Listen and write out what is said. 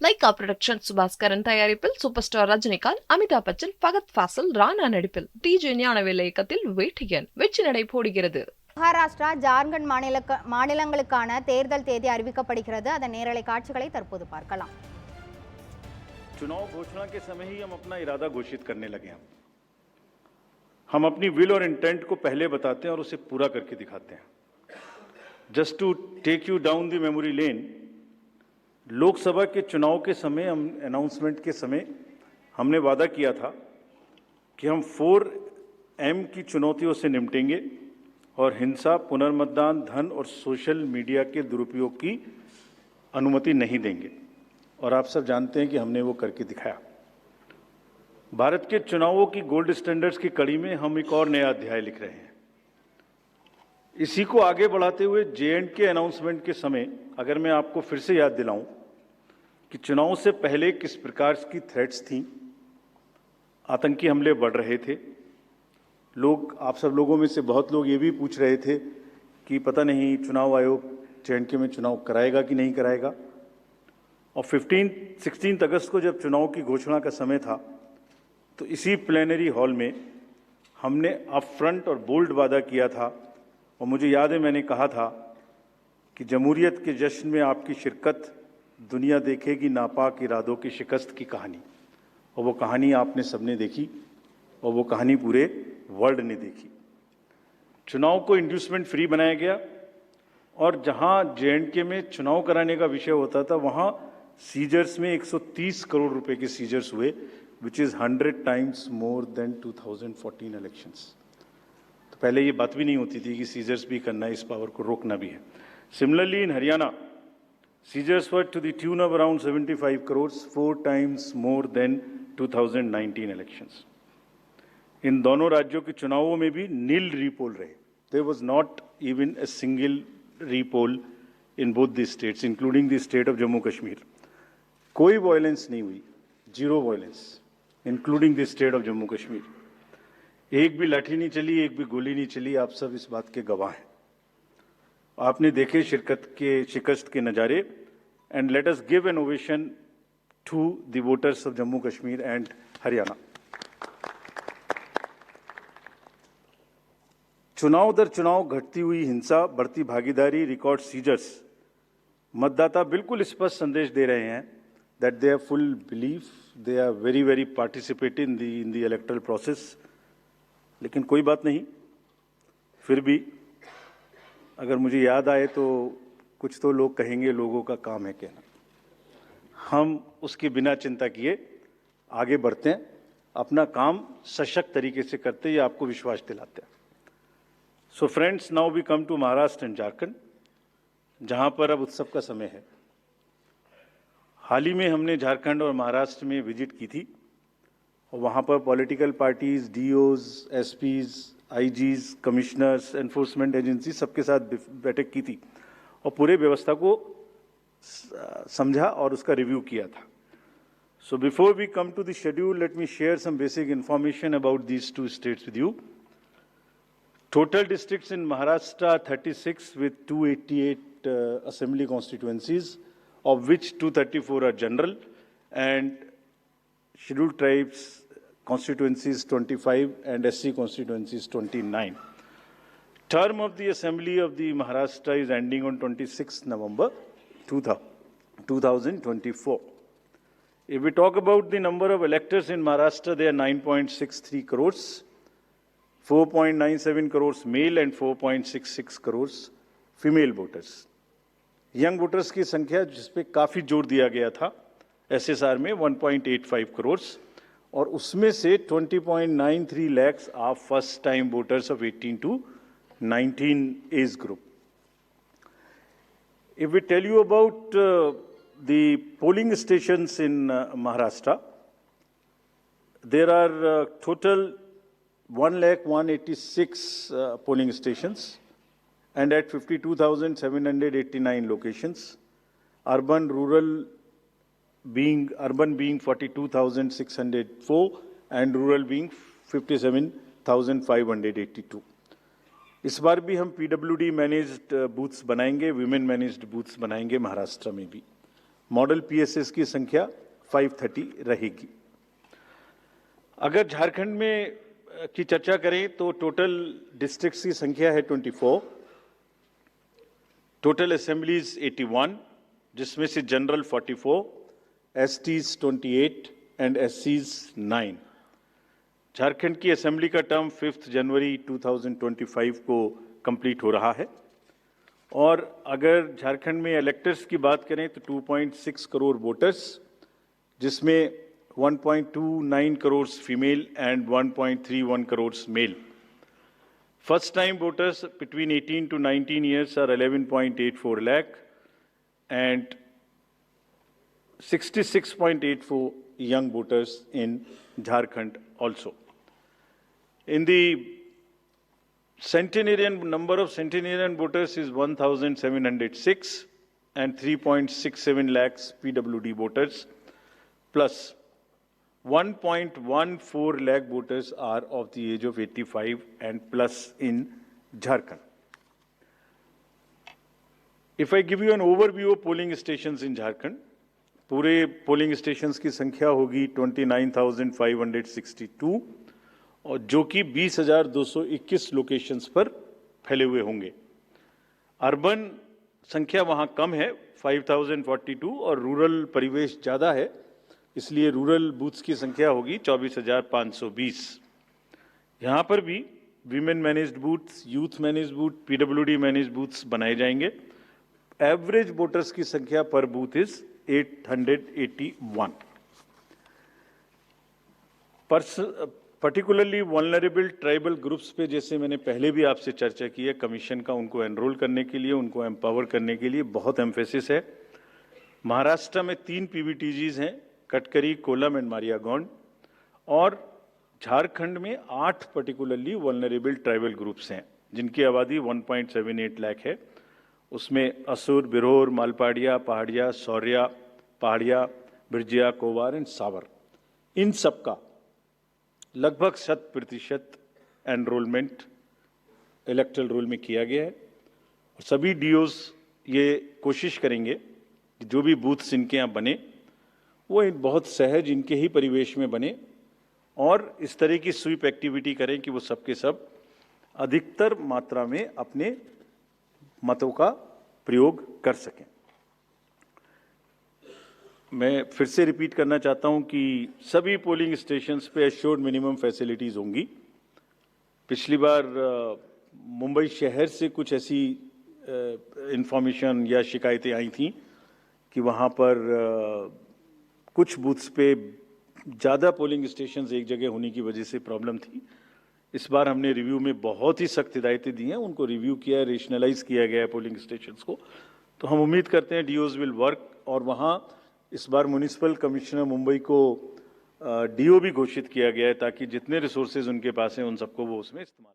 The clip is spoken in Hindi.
லைகா புரொடக்ஷன் சுபாஸ்கரன் தயாரிப்பில் சூப்பர் ஸ்டார் ரஜினிகாந்த், அமிதாப் பச்சன், ஃபகத் ஃபாசில், ராணா நடிப்பில் டிஜே ஞானவேல் இயக்கத்தில் வேட்டையன் வெற்றி நடை போடுகிறது. மகாராஷ்டிரா, ஜார்க்கண்ட் மாநிலங்களுக்கான தேர்தல் தேதி அறிவிக்கப்படுகிறது. அதன் நேரலை காட்சிகளை தற்போது பார்க்கலாம். चुनाव घोषणा के समय ही हम अपना इरादा घोषित करने लगे हैं. हम अपनी विल और इंटेंट को पहले बताते हैं और उसे पूरा करके दिखाते हैं. Just to take you down the memory lane, Lok Sabha के चुनाव के समय, हम अनाउंसमेंट के समय हमने वादा किया था कि हम 4M की चुनौतियों से निपटेंगे और हिंसा, पुनर्मतदान, धन और सोशल मीडिया के दुरुपयोग की अनुमति नहीं देंगे. और आप सब जानते हैं कि हमने वो करके दिखाया. भारत के चुनावों की गोल्ड स्टैंडर्ड्स की कड़ी में हम एक और नया अध्याय लिख रहे हैं. इसी को आगे बढ़ाते हुए J&K अनाउंसमेंट के समय अगर मैं आपको फिर से याद दिलाऊं कि चुनाव से पहले किस प्रकार की थ्रेट्स थीं, आतंकी हमले बढ़ रहे थे. लोग, आप सब लोगों में से बहुत लोग ये भी पूछ रहे थे कि पता नहीं चुनाव आयोग J&K में चुनाव कराएगा कि नहीं कराएगा. और 16 अगस्त को जब चुनाव की घोषणा का समय था तो इसी प्लेनरी हॉल में हमने अप फ्रंट और बोल्ड वादा किया था. और मुझे याद है मैंने कहा था कि जमहूरियत के जश्न में आपकी शिरकत दुनिया देखेगी नापाक इरादों की शिकस्त की कहानी. और वो कहानी आपने सबने देखी और वो कहानी पूरे वर्ल्ड ने देखी. चुनाव को इंड्यूसमेंट फ्री बनाया गया और जहां J&K में चुनाव कराने का विषय होता था वहां सीजर्स में 130 करोड़ रुपए के सीजर्स हुए, which is 100 times more then 2014 elections. तो पहले ये बात भी नहीं होती थी कि सीजर्स भी करना है, इस पावर को रोकना भी है. Similarly in Haryana, seizures were to the tune of around 75 crore, 4 times more than 2019 elections. इन दोनों राज्यों के चुनावों में भी नील रीपोल रहे. There was not even a single repoll in both the states, including the state of Jammu Kashmir. कोई वायलेंस नहीं हुई, zero violence, including the state of Jammu Kashmir. एक भी लाठी नहीं चली, एक भी गोली नहीं चली. आप सब इस बात के गवाह हैं. आपने देखे शिकस्त के नज़ारे. And let us give an ovation to the voters of Jammu Kashmir and Haryana. चुनाव दर चुनाव घटती हुई हिंसा, बढ़ती भागीदारी, रिकॉर्ड सीजर्स, मतदाता बिल्कुल स्पष्ट संदेश दे रहे हैं that they have full belief, they are very very participating in the electoral process. लेकिन कोई बात नहीं, फिर भी अगर मुझे याद आए तो कुछ तो लोग कहेंगे लोगों का काम है कहना. हम उसके बिना चिंता किए आगे बढ़ते हैं, अपना काम सशक्त तरीके से करते हैं, ये आपको विश्वास दिलाते हैं. So friends, now we come to Maharashtra and Jharkhand, जहां पर अब उत्सव का समय है. हाल ही में हमने झारखंड और महाराष्ट्र में विजिट की थी और वहाँ पर political parties, DOs, SPs, IGs, commissioners, enforcement agency सबके साथ बैठक की थी और पूरे व्यवस्था को समझा और उसका रिव्यू किया था. So before we come to the schedule, let me share some basic information about these two states with you. Total districts in Maharashtra 36 with 288 assembly constituencies, of which 234 are general, and scheduled tribes constituencies 25 and SC constituencies 29. Term of the assembly of the Maharashtra is ending on 26 November 2024. If we talk about the number of electors in Maharashtra, they are 9.63 crores. 4.97 crores male and 4.66 crores female voters. Young voters की संख्या जिस पे काफ़ी जोर दिया गया था एसएसआर में 1.85 करोर्स, और उसमें से 20.93 lakhs are first time voters of 18 to 19 age group. If we tell you about the polling stations in Maharashtra, there are total 1,186 polling stations and at 52,789 locations. Urban being 42,604 and rural being 57,582. इस बार भी हम पीडब्ल्यूडी मैनेज्ड बूथ्स बनाएंगे, विमेन मैनेज्ड बूथ्स बनाएंगे महाराष्ट्र में भी. मॉडल पीएसएस की संख्या 530 रहेगी। अगर झारखंड में की चर्चा करें तो टोटल डिस्ट्रिक्ट्स की संख्या है 24, टोटल असेंबलीज 81, जिसमें से जनरल 44, एसटीज 28 एंड एससीज 9। झारखंड की असेंबली का टर्म 5 जनवरी 2025 को कंप्लीट हो रहा है। और अगर झारखंड में इलेक्टर्स की बात करें तो 2.6 करोड़ वोटर्स, जिसमें 1.29 crore female and 1.31 crore male. First time voters between 18 to 19 years are 11.84 lakh and 66.84 young voters in Jharkhand also. In the number of centenarian voters is 1,706 and 3.67 lakhs PWD voters plus 1.14 lakh voters are of the age of 85 and plus in Jharkhand. If I give you an overview of polling stations in Jharkhand, पूरे पोलिंग स्टेशंस की संख्या होगी 29,562 और जो कि 20,221 लोकेशंस पर फैले हुए होंगे। अर्बन संख्या वहां कम है 5,042 और रूरल परिवेश ज़्यादा है, इसलिए रूरल बूथ्स की संख्या होगी 24,520। यहाँ पर भी women managed booths, youth managed booth, PWD managed booths बनाए जाएंगे। एवरेज वोटर्स की संख्या पर booth is 881। Particularly vulnerable tribal groups पे जैसे मैंने पहले भी आपसे चर्चा की है, कमीशन का उनको एनरोल करने के लिए, उनको एम्पावर करने के लिए बहुत एम्फेसिस है। महाराष्ट्र में 3 पीवीटीजीज हैं, कटकरी, कोलम एंड मारियागौंड, और झारखंड में 8 पर्टिकुलरली वल्नरेबल ट्राइबल ग्रुप्स हैं जिनकी आबादी 1.78 लाख है। उसमें असुर, बिरोर, मालपाड़िया, पहाड़िया, सौर्या, पहाड़िया, बिरजिया, कोवार एंड सावर, इन सबका लगभग 100% एनरोलमेंट इलेक्टरल रोल में किया गया है। और सभी डीओज ये कोशिश करेंगे कि जो भी बूथ्स इनके यहाँ बने वो बहुत सहज इनके ही परिवेश में बने और इस तरह की स्वीप एक्टिविटी करें कि वो सबके सब अधिकतर मात्रा में अपने मतों का प्रयोग कर सकें। मैं फिर से रिपीट करना चाहता हूं कि सभी पोलिंग स्टेशंस पे एश्योर्ड मिनिमम फैसिलिटीज़ होंगी। पिछली बार मुंबई शहर से कुछ ऐसी इंफॉर्मेशन या शिकायतें आई थी कि वहां पर कुछ बूथ्स पे ज़्यादा पोलिंग स्टेशंस एक जगह होने की वजह से प्रॉब्लम थी। इस बार हमने रिव्यू में बहुत ही सख्त हिदायतें दी हैं, उनको रिव्यू किया है, रेशनलाइज किया गया है पोलिंग स्टेशंस को। तो हम उम्मीद करते हैं डीओज विल वर्क, और वहाँ इस बार म्युनिसिपल कमिश्नर मुंबई को डीओ भी घोषित किया गया है ताकि जितने रिसोर्सेज उनके पास हैं उन सबको वो उसमें इस्तेमाल